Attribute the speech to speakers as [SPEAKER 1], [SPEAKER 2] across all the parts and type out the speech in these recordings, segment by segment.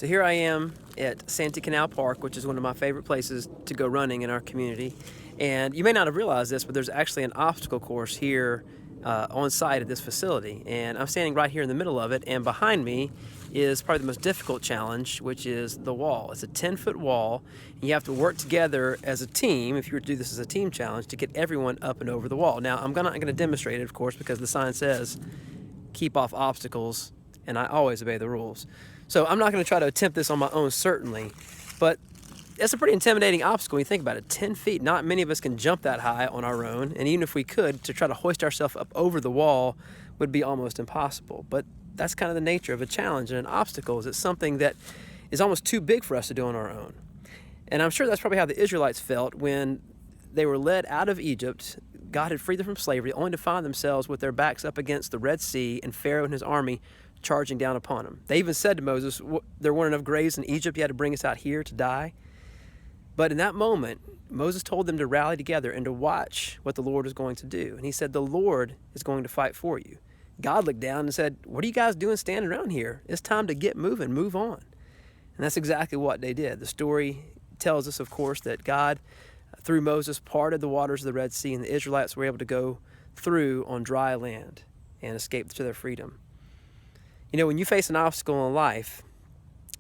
[SPEAKER 1] So here I am at Santee Canal Park, which is one of my favorite places to go running in our community. And you may not have realized this, but there's actually an obstacle course here on site at this facility. And I'm standing right here in the middle of it, and behind me is probably the most difficult challenge, which is the wall. It's a 10-foot wall, and you have to work together as a team, if you were to do this as a team challenge, to get everyone up and over the wall. Now, I'm not gonna demonstrate it, of course, because the sign says, keep off obstacles, and I always obey the rules. So I'm not going to try to attempt this on my own, certainly, but it's a pretty intimidating obstacle when you think about it. 10 feet, not many of us can jump that high on our own, and even if we could, to try to hoist ourselves up over the wall would be almost impossible. But that's kind of the nature of a challenge and an obstacle, is it's something that is almost too big for us to do on our own. And I'm sure that's probably how the Israelites felt when they were led out of Egypt. God had freed them from slavery, only to find themselves with their backs up against the Red Sea and Pharaoh and his army charging down upon them. They even said to Moses, there weren't enough graves in Egypt, you had to bring us out here to die. But in that moment, Moses told them to rally together and to watch what the Lord was going to do. And he said, the Lord is going to fight for you. God looked down and said, what are you guys doing standing around here? It's time to get moving, move on. And that's exactly what they did. The story tells us, of course, that God, through Moses, parted the waters of the Red Sea, and the Israelites were able to go through on dry land and escape to their freedom. You know, when you face an obstacle in life,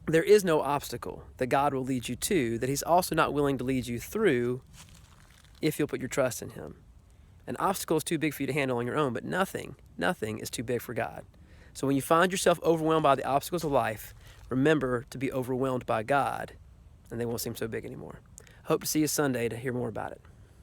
[SPEAKER 1] there is no obstacle that God will lead you to that He's also not willing to lead you through if you'll put your trust in Him. An obstacle is too big for you to handle on your own, but nothing is too big for God. So when you find yourself overwhelmed by the obstacles of life, remember to be overwhelmed by God, and they won't seem so big anymore. Hope to see you Sunday to hear more about it.